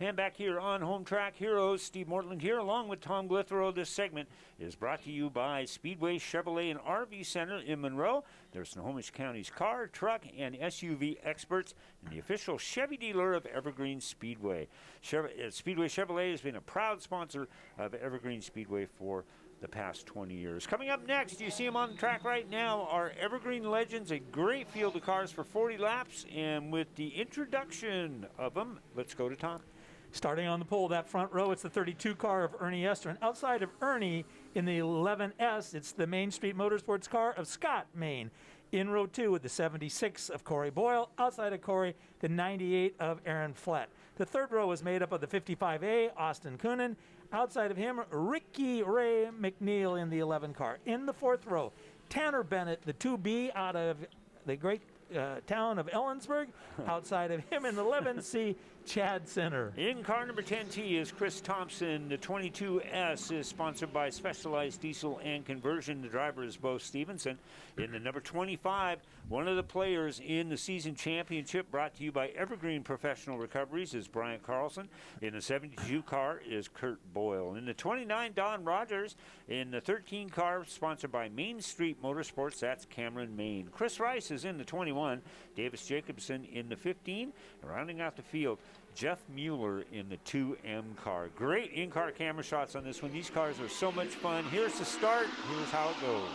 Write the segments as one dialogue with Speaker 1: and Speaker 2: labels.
Speaker 1: And back here on Home Track Heroes, Steve Mortland here, along with Tom Glithero. This segment is brought to you by Speedway Chevrolet and RV Center in Monroe. They're Snohomish County's car, truck, and SUV experts, and the official Chevy dealer of Evergreen Speedway. Speedway Chevrolet has been a proud sponsor of Evergreen Speedway for the past 20 years. Coming up next, you see them on the track right now, are Evergreen Legends, a great field of cars for 40 laps, and with the introduction of them, let's go to Tom.
Speaker 2: Starting on the pole, that front row, it's the 32 car of Ernie Esther. And outside of Ernie, in the 11S, it's the Main Street Motorsports car of Scott Main. In row 2 with the 76 of Corey Boyle. Outside of Corey, the 98 of Aaron Flett. The third row is made up of the 55A, Austin Coonan. Outside of him, Ricky Ray McNeil in the 11 car. In the fourth row, Tanner Bennett, the 2B out of the great town of Ellensburg. Outside of him in the 11C, Chad Center.
Speaker 1: In car number 10T is Chris Thompson. The 22S is sponsored by Specialized Diesel and Conversion. The driver is Bo Stevenson. In the number 25, one of the players in the season championship, brought to you by Evergreen Professional Recoveries, is Bryant Carlson. In the 72 car is Kurt Boyle. In the 29, Don Rogers. In the 13 car, sponsored by Main Street Motorsports, that's Cameron Main. Chris Rice is in the 21. Davis Jacobson in the 15. Rounding out the field, Jeff Mueller in the 2M car. Great in-car camera shots on this one. These cars are so much fun. Here's the start. Here's how it goes.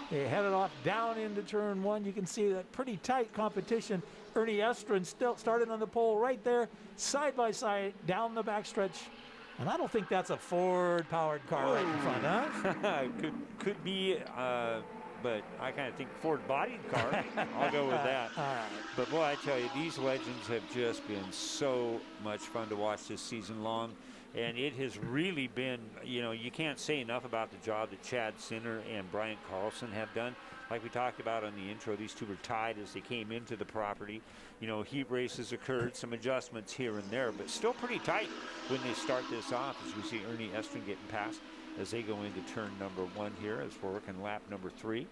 Speaker 2: They headed off down into turn 1. You can see that pretty tight competition. Ernie Estrin still started on the pole right there, side by side, down the backstretch. And I don't think that's a Ford-powered car right in front, huh?
Speaker 1: could be, but I kind of think Ford-bodied car. I'll go with that.
Speaker 2: All right.
Speaker 1: But, boy, I tell you, these legends have just been so much fun to watch this season long. And it has really been, you can't say enough about the job that Chad Sinner and Bryant Carlson have done. Like we talked about on the intro, these two were tied as they came into the property. Heat races occurred, some adjustments here and there, but still pretty tight when they start this off, as we see Ernie Estrin getting past as they go into turn number 1 here as we're working lap number 3.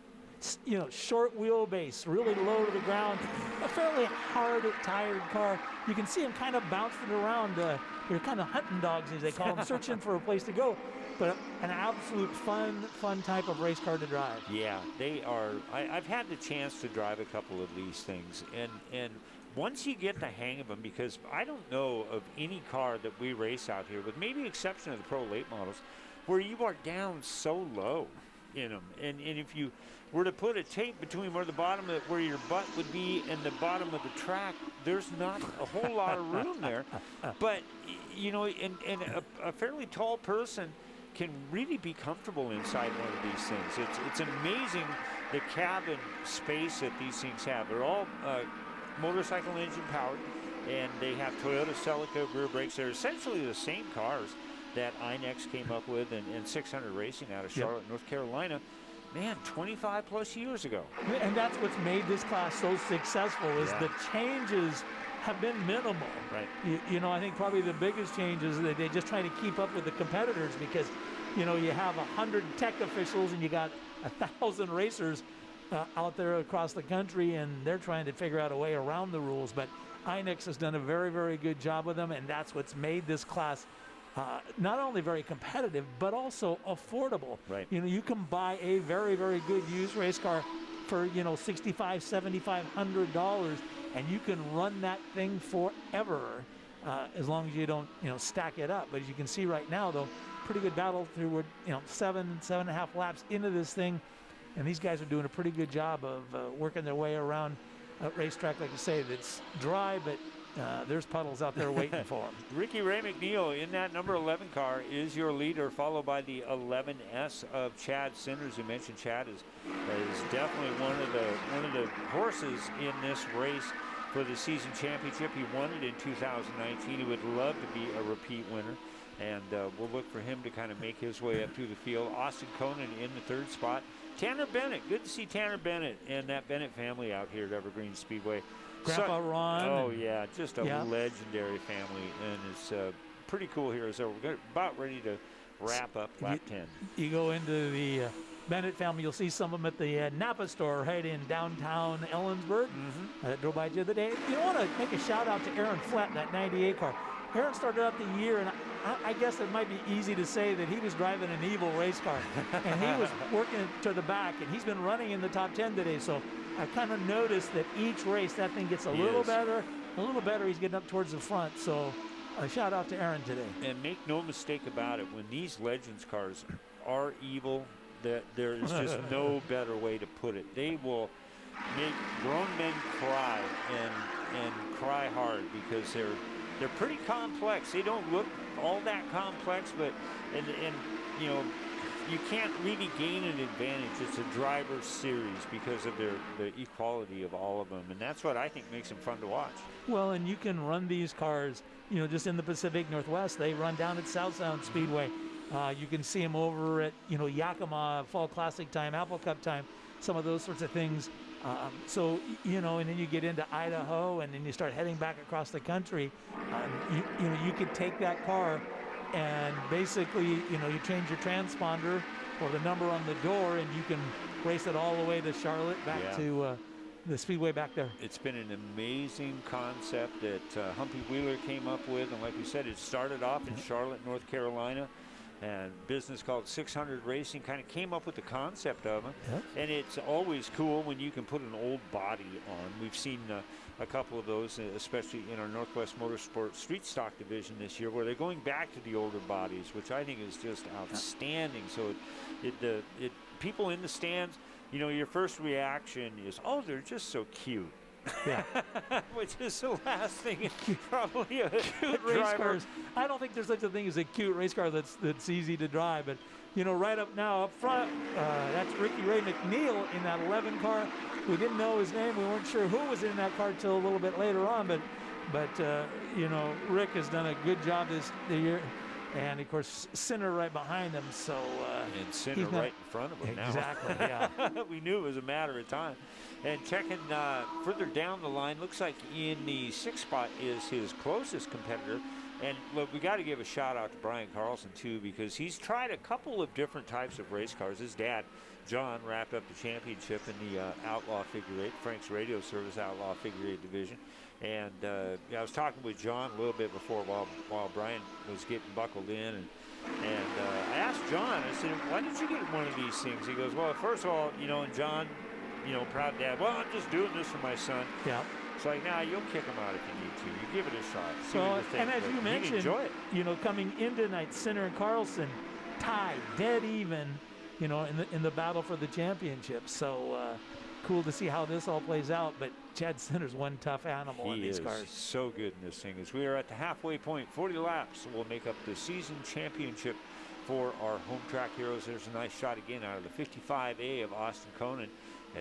Speaker 2: Short wheelbase, really low to the ground, a fairly hard, tired car. You can see them kind of bouncing around. They're kind of hunting dogs, as they call them, searching for a place to go. But an absolute fun type of race car to drive.
Speaker 1: Yeah, they are. I've had the chance to drive a couple of these things, and once you get the hang of them, because I don't know of any car that we race out here, with maybe the exception of the Pro Late models, where you are down so low in them. And if you were to put a tape between where the bottom of where your butt would be and the bottom of the track, there's not a whole lot of room there. But, and a fairly tall person can really be comfortable inside one of these things. It's amazing the cabin space that these things have. They're all motorcycle engine powered, and they have Toyota Celica rear brakes. They're essentially the same cars that INEX came up with and 600 Racing out of Charlotte, North Carolina, 25 plus years ago.
Speaker 2: And that's what's made this class so successful is the changes have been minimal.
Speaker 1: Right.
Speaker 2: I think probably the biggest change is that they just try to keep up with the competitors because, you have 100 tech officials and you got 1,000 racers out there across the country, and they're trying to figure out a way around the rules. But INEX has done a very, very good job with them, and that's what's made this class not only very competitive, but also affordable.
Speaker 1: Right.
Speaker 2: You can buy a very, very good used race car for, $6,500, $7,500, and you can run that thing forever as long as you don't, stack it up. But as you can see right now, though, pretty good battle through, 7.5 laps into this thing, and these guys are doing a pretty good job of working their way around a racetrack, like you say, that's dry, but there's puddles out there waiting for them.
Speaker 1: Ricky Ray McNeil in that number 11 car is your leader, followed by the 11S of Chad Sinders. You mentioned Chad is definitely one of the horses in this race for the season championship. He won it in 2019. He would love to be a repeat winner, and we'll look for him to kind of make his way up through the field. Austin Conan in the 3rd spot. Tanner Bennett, good to see Tanner Bennett and that Bennett family out here at Evergreen Speedway.
Speaker 2: Grandpa Ron.
Speaker 1: Oh, yeah, just a legendary family, and it's pretty cool here. So we're about ready to wrap up lap 10.
Speaker 2: You go into the Bennett family, you'll see some of them at the Napa store right in downtown Ellensburg. I drove by the other day. You want to make a shout out to Aaron Flett, that 98 car. Aaron started out the year, and I guess it might be easy to say that he was driving an evil race car, and he was working to the back, and he's been running in the top 10 today. So I kind of noticed that each race that thing gets a little better. He's getting up towards the front. So a shout out to Aaron today.
Speaker 1: And make no mistake about it, when these Legends cars are evil, that there is just no better way to put it. They will make grown men cry and cry hard because they're pretty complex. They don't look all that complex, but and you know, you can't really gain an advantage. It's a driver's series because of the equality of all of them, and that's what I think makes them fun to watch.
Speaker 2: Well, and you can run these cars, you know, just in the Pacific Northwest. They run down at South Sound Speedway. You can see them over at, you know, Yakima, Fall Classic time, Apple Cup time, some of those sorts of things. So, you know, and then you get into Idaho, and then you start heading back across the country. You know, you could take that car and basically, you know, you change your transponder or the number on the door, and you can race it all the way to Charlotte, back to the speedway back there.
Speaker 1: It's been an amazing concept that Humpy Wheeler came up with, and like we said, it started off in Charlotte, North Carolina, and business called 600 Racing kind of came up with the concept of it. And it's always cool when you can put an old body on. We've seen a couple of those, especially in our Northwest Motorsports Street Stock division this year, where they're going back to the older bodies, which I think is just outstanding. So people in the stands, you know, your first reaction is, oh, they're just so cute.
Speaker 2: Yeah.
Speaker 1: Which is the last thing probably a
Speaker 2: cute race cars. I don't think there's such a thing as a cute race car that's easy to drive. But, you know, right up now up front, that's Ricky Ray McNeil in that 11 car. We didn't know his name. We weren't sure who was in that car till a little bit later on. But you know, Rick has done a good job this year. And, of course, Sinner right behind him. So
Speaker 1: and Sinner right in front of him now.
Speaker 2: Exactly, yeah.
Speaker 1: We knew it was a matter of time. And checking further down the line, looks like in the 6th spot is his closest competitor. And, look, we got to give a shout-out to Brian Carlson, too, because he's tried a couple of different types of race cars. His dad, John, wrapped up the championship in the Outlaw Figure 8, Frank's Radio Service Outlaw Figure 8 division. And I was talking with John a little bit before while Brian was getting buckled in. And I asked John, I said, why did you get one of these things? He goes, well, first of all, you know, and John, you know, proud dad, well, I'm just doing this for my son.
Speaker 2: Yeah.
Speaker 1: It's like, nah, you'll kick him out if you need to. You give it a shot. See
Speaker 2: So,
Speaker 1: what you think.
Speaker 2: and as you mentioned,
Speaker 1: enjoy it.
Speaker 2: you know, coming into tonight, Sinner and Carlson tied, dead even, you know, in the battle for the championship. So cool to see how this all plays out. But Chad Sinner's one tough animal in these cars.
Speaker 1: So good in this thing. As we are at the halfway point, 40 laps will make up the season championship for our home track heroes. There's a nice shot again out of the 55A of Austin Conan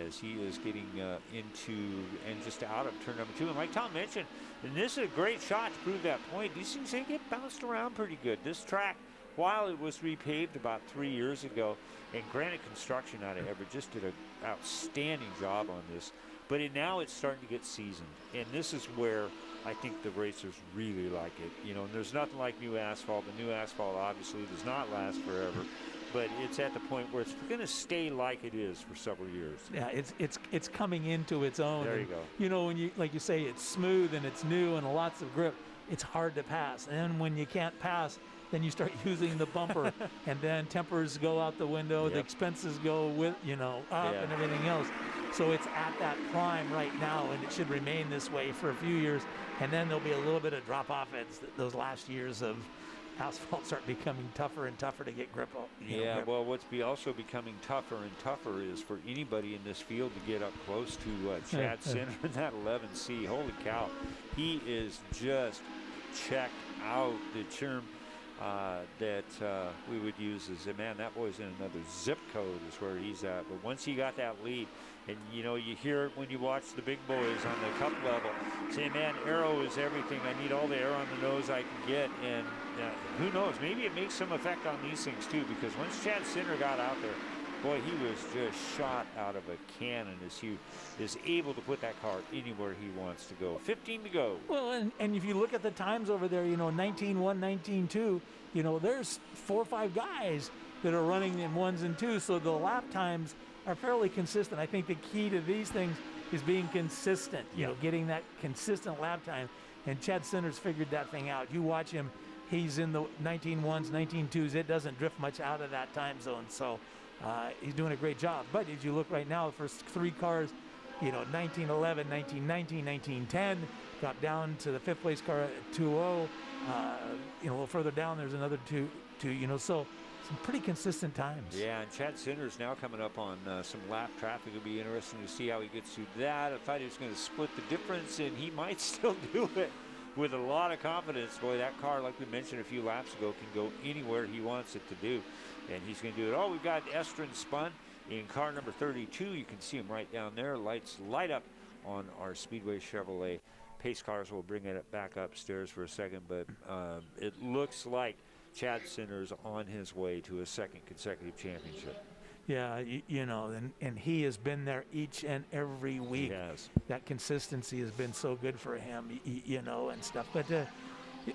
Speaker 1: as he is getting into and just out of turn number 2. And like Tom mentioned, and this is a great shot to prove that point. These things, they get bounced around pretty good. This track, while it was repaved about 3 years ago, and Granite Construction out of Everett just did an outstanding job on this, but now it's starting to get seasoned. And this is where I think the racers really like it. You know, and there's nothing like new asphalt. The new asphalt obviously does not last forever, but it's at the point where it's going to stay like it is for several years.
Speaker 2: Yeah, it's coming into its own.
Speaker 1: There you go.
Speaker 2: You know, when you, like you say, it's smooth and it's new and lots of grip, it's hard to pass. And then when you can't pass, then you start using the bumper, and then tempers go out the window, the expenses go with, you know, up and everything else. So it's at that prime right now, and it should remain this way for a few years, and then there'll be a little bit of drop off as those last years of asphalt start becoming tougher and tougher to get grip on.
Speaker 1: Well, what's also becoming tougher and tougher is for anybody in this field to get up close to Chad Sinner in that 11C. Holy cow, he is just checked out. The term that we would use is, man, that boy's in another zip code is where he's at. But once he got that lead, and you know, you hear it when you watch the big boys on the cup level say, man, aero is everything. I need all the air on the nose I can get. And who knows, maybe it makes some effect on these things too, because once Chad Sinner got out there, boy, he was just shot out of a cannon as he is able to put that car anywhere he wants to go. 15 to go.
Speaker 2: Well, and if you look at the times over there, you know, 19-1, 19-2, you know, there's 4 or 5 guys that are running in 1s and 2s, so the lap times are fairly consistent. I think the key to these things is being consistent, you know, getting that consistent lap time. And Chad Sinner's figured that thing out. You watch him, he's in the 19.1s, 19.2s. It doesn't drift much out of that time zone. So he's doing a great job. But as you look right now, the first 3 cars, 1911, 1919, 1910, drop down to the 5th place car at 2.0. A little further down, there's another two, so some pretty consistent times.
Speaker 1: Yeah, and Chad Sinner's now coming up on some lap traffic. It'll be interesting to see how he gets through that. I thought he was going to split the difference, and he might still do it with a lot of confidence. Boy, that car, like we mentioned a few laps ago, can go anywhere he wants it to do, and he's going to do it. Oh, we've got Estrin spun in car number 32. You can see him right down there. Lights light up on our Speedway Chevrolet pace cars. We'll bring it back upstairs for a second, but it looks like Chad Sinner's on his way to a 2nd consecutive championship.
Speaker 2: Yeah, and he has been there each and every week.
Speaker 1: Yes.
Speaker 2: That consistency has been so good for him, and stuff. But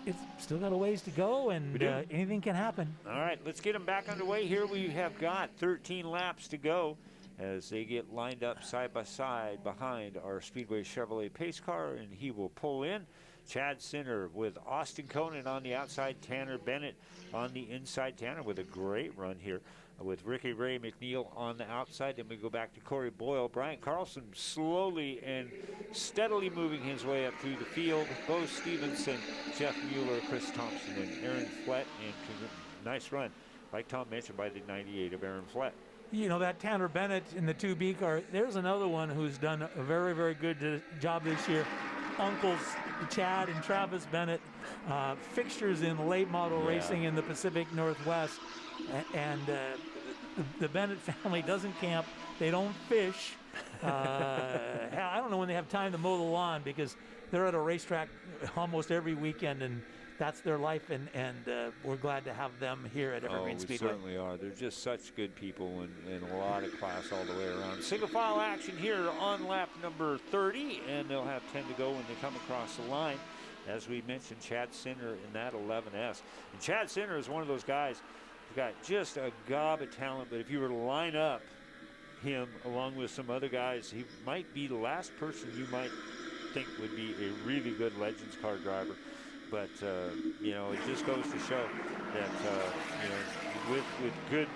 Speaker 2: it's still got a ways to go, and anything can happen.
Speaker 1: All right, let's get them back underway here. We have got 13 laps to go as they get lined up side by side behind our Speedway Chevrolet pace car, and he will pull in. Chad Sinner with Austin Conan on the outside, Tanner Bennett on the inside. Tanner with a great run here with Ricky Ray McNeil on the outside. Then we go back to Corey Boyle. Brian Carlson slowly and steadily moving his way up through the field. Bo Stevenson, Jeff Mueller, Chris Thompson, and Aaron Flett. And nice run, like Tom mentioned, by the 98 of Aaron Flett.
Speaker 2: That Tanner Bennett in the 2B car, there's another one who's done a very, very good job this year. Uncles Chad and Travis Bennett, fixtures in late model racing in the Pacific Northwest. And the Bennett family doesn't camp. They don't fish. I don't know when they have time to mow the lawn because they're at a racetrack almost every weekend, and that's their life, and we're glad to have them here at Evergreen Speedway.
Speaker 1: We certainly are. They're just such good people and a lot of class all the way around. Single file action here on lap number 30, and they'll have 10 to go when they come across the line. As we mentioned, Chad Sinner in that 11S. And Chad Sinner is one of those guys who's got just a gob of talent, but if you were to line up him along with some other guys, he might be the last person you might think would be a really good Legends car driver. But, it just goes to show that, with good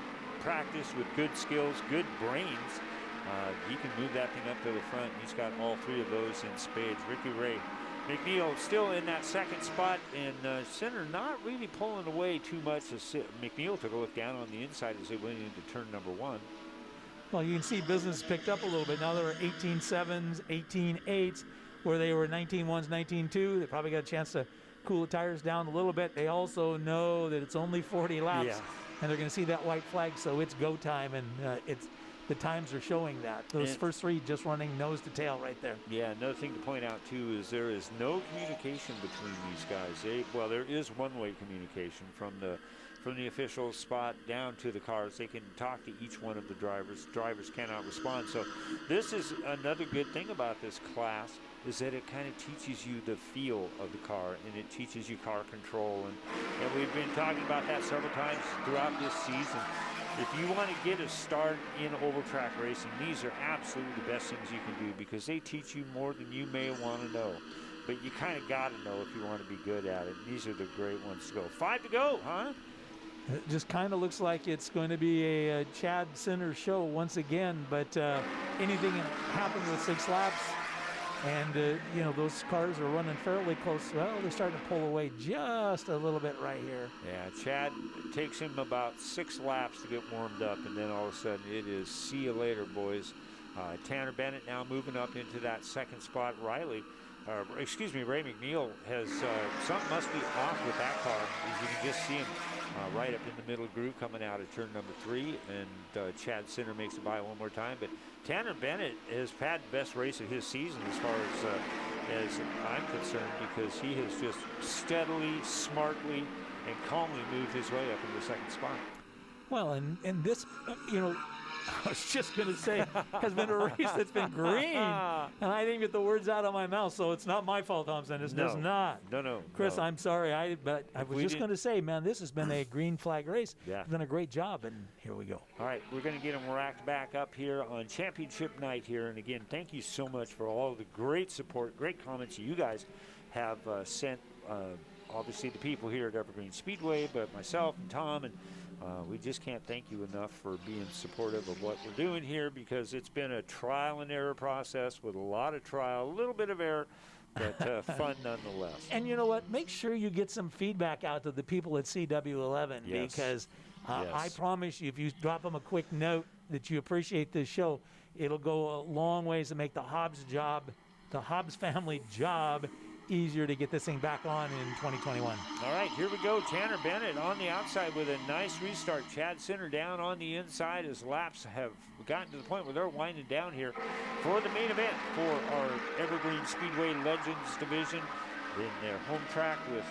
Speaker 1: practice, with good skills, good brains, he can move that thing up to the front. He's got all 3 of those in spades. Ricky Ray McNeil still in that 2nd spot, and Sinner not really pulling away too much. McNeil took a look down on the inside as they went into turn number 1.
Speaker 2: Well, you can see business picked up a little bit. Now there are 18.7s, 18.8s, where they were 19.1s, 19.2. They probably got a chance to cool the tires down a little bit. They also know that it's only 40 laps, and they're going to see that white flag, so it's go time, and the times are showing that. Those first 3 just running nose to tail right there. Yeah,
Speaker 1: another thing to point out, too, is there is no communication between these guys. There is one-way communication from the official spot down to the cars. They can talk to each one of the drivers. Drivers cannot respond. So this is another good thing about this class, is that it kind of teaches you the feel of the car, and it teaches you car control. And we've been talking about that several times throughout this season. If you want to get a start in oval track racing, these are absolutely the best things you can do because they teach you more than you may want to know. But you kind of got to know if you want to be good at it. These are the great ones to go. 5 to go, huh?
Speaker 2: It just kind of looks like it's going to be a Chad Sinner show once again, but anything can happen with 6 laps. And, those cars are running fairly close. Well, they're starting to pull away just a little bit right here.
Speaker 1: Yeah, Chad, it takes him about 6 laps to get warmed up, and then all of a sudden it is see you later, boys. Tanner Bennett now moving up into that 2nd spot. Ray McNeil has, something must be off with that car. As you can just see him right up in the middle groove coming out of turn number 3, and Chad Sinner makes it by one more time. But Tanner Bennett has had the best race of his season as far as I'm concerned, because he has just steadily, smartly, and calmly moved his way up into the 2nd spot.
Speaker 2: Well, and this, I was just going to say, has been a race that's been green. And I didn't get the words out of my mouth, so it's not my fault, Thompson. It's just not.
Speaker 1: No.
Speaker 2: Chris, I'm sorry. But I was just going to say, man, this has been a green flag race.
Speaker 1: Yeah.
Speaker 2: You've done a great job, and here we go.
Speaker 1: All right, we're going to get them racked back up here on championship night here. And again, thank you so much for all the great support, great comments you guys have sent obviously the people here at Evergreen Speedway, but myself and Tom, and we just can't thank you enough for being supportive of what we're doing here, because it's been a trial and error process with a lot of trial, a little bit of error, but fun nonetheless.
Speaker 2: And you know what? Make sure you get some feedback out to the people at CW11,
Speaker 1: Yes.
Speaker 2: because
Speaker 1: Yes.
Speaker 2: I promise you, if you drop them a quick note that you appreciate this show, it'll go a long ways to make the Hobbs family job easier to get this thing back on in 2021.
Speaker 1: All right, here we go. Tanner Bennett on the outside with a nice restart. Chad Center down on the inside as laps have gotten to the point where they're winding down here for the main event for our Evergreen Speedway Legends division in their home track with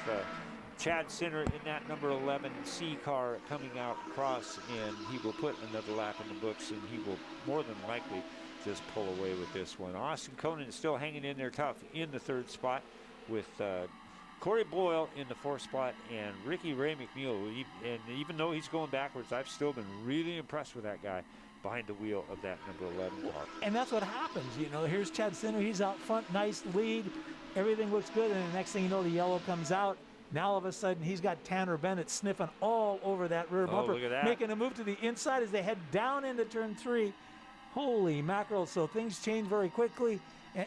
Speaker 1: Chad Center in that number 11 C car coming out across, and he will put another lap in the books, and he will more than likely just pull away with this one. Austin Conan is still hanging in there tough in the third spot, with Corey Boyle in the fourth spot, and Ricky Ray McNeil. And even though he's going backwards, I've still been really impressed with that guy behind the wheel of that number 11 car.
Speaker 2: And that's what happens. You know, here's Chad Center. He's out front, nice lead. Everything looks good, and the next thing you know, the yellow comes out. Now all of a sudden, he's got Tanner Bennett sniffing all over that rear bumper,
Speaker 1: look at that.
Speaker 2: making a move to the inside as they head down into turn 3. Holy mackerel. So things change very quickly.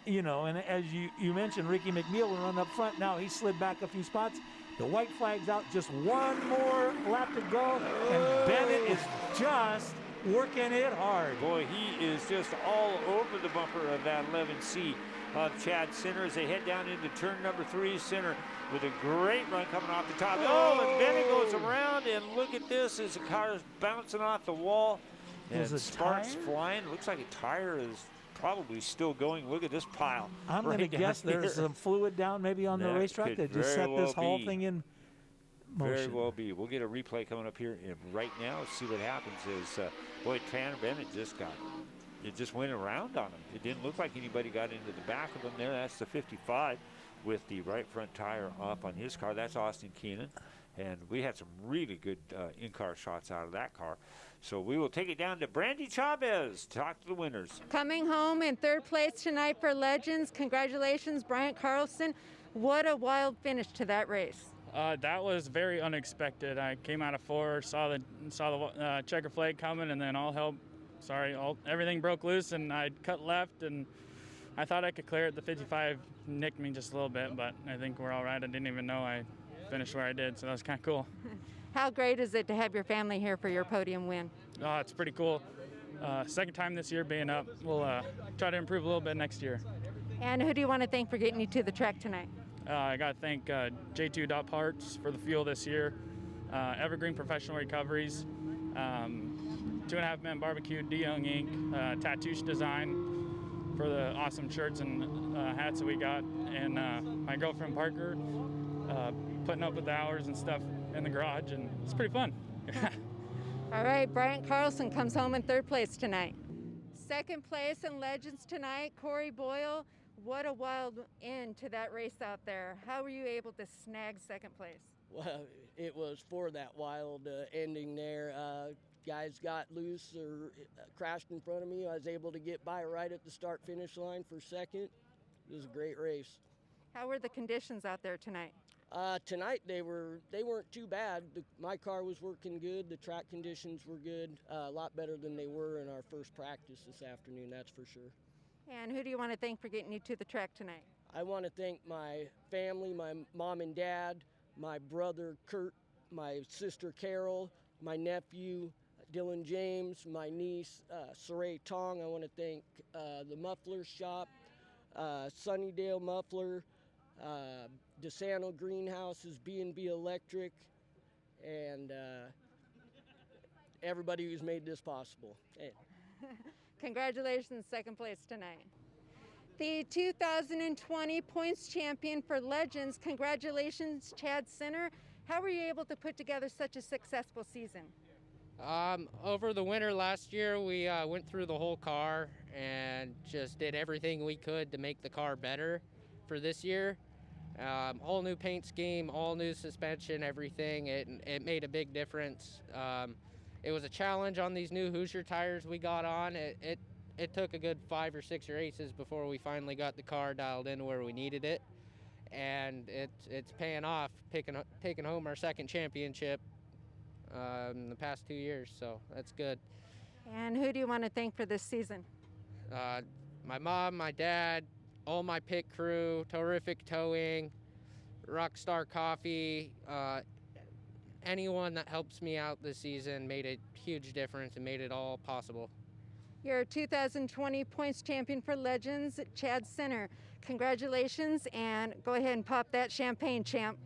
Speaker 2: You know, and as you mentioned, Ricky McNeil will run up front. Now he slid back a few spots. The white flag's out. Just one more lap to go, and Bennett is just working it hard.
Speaker 1: Boy, he is just all over the bumper of that 11C of Chad Center as they head down into turn number 3. Center with a great run coming off the top. Oh, and Bennett goes around, and look at this as the car is bouncing off the wall. And sparks flying. Looks like a tire is probably still going. Look at this pile.
Speaker 2: I'm going to guess there's some fluid down maybe on the racetrack that just set this whole thing in motion.
Speaker 1: Very well be. We'll get a replay coming up here right now. Let's see what happens. Boy, Tanner Bennett just went around on him. It didn't look like anybody got into the back of him there. That's the 55 with the right front tire off on his car. That's Austin Keenan. And we had some really good in-car shots out of that car. So we will take it down to Brandy Chavez to talk to the winners.
Speaker 3: Coming home in third place tonight for Legends. Congratulations, Bryant Carlson. What a wild finish to that race.
Speaker 4: That was very unexpected. I came out of 4, saw the checker flag coming, and then everything broke loose, and I cut left, and I thought I could clear it. The 55 nicked me just a little bit, but I think we're all right. I didn't even know I finished where I did, so that was kind of cool.
Speaker 3: How great is it to have your family here for your podium win?
Speaker 4: Oh, it's pretty cool. Second time this year being up. We'll try to improve a little bit next year.
Speaker 3: And who do you want to thank for getting you to the track tonight?
Speaker 4: I got to thank J2 Parts for the fuel this year, Evergreen Professional Recoveries, 2.5 Men Barbecue, DeYoung Inc., Tattoosh Design for the awesome shirts and hats that we got, and my girlfriend Parker putting up with the hours and stuff in the garage, and it's pretty fun.
Speaker 3: All right, Bryant Carlson comes home in third place tonight. Second place in Legends tonight, Corey Boyle. What a wild end to that race out there. How were you able to snag second place?
Speaker 5: Well, it was for that wild ending there. Guys got loose or crashed in front of me. I was able to get by right at the start-finish line for second. It was a great race.
Speaker 3: How were the conditions out there tonight?
Speaker 5: Tonight they weren't too bad. My car was working good. The track conditions were good. A lot better than they were in our first practice this afternoon, that's for sure.
Speaker 3: And who do you want to thank for getting you to the track tonight?
Speaker 5: I want to thank my family, my mom and dad, my brother Kurt, my sister Carol, my nephew Dylan James, my niece Saray Tong. I want to thank the muffler shop, Sunnydale Muffler, DeSanto Greenhouses, B&B Electric, and everybody who's made this possible. Hey.
Speaker 3: Congratulations, second place tonight. The 2020 points champion for Legends. Congratulations, Chad Center. How were you able to put together such a successful season?
Speaker 6: Over the winter last year, we went through the whole car and just did everything we could to make the car better for this year. Whole new paint scheme, all new suspension, everything. It made a big difference. It was a challenge on these new Hoosier tires we got on. It took a good 5 or 6 races before we finally got the car dialed in where we needed it. and it's paying off, taking home our second championship in the past 2 years, so that's good.
Speaker 3: And who do you want to thank for this season?
Speaker 6: My mom, my dad, all my pit crew, Terrific Towing, Rockstar Coffee, anyone that helps me out this season made a huge difference and made it all possible.
Speaker 3: Your 2020 points champion for Legends, Chad Center. Congratulations, and go ahead and pop that champagne, champ.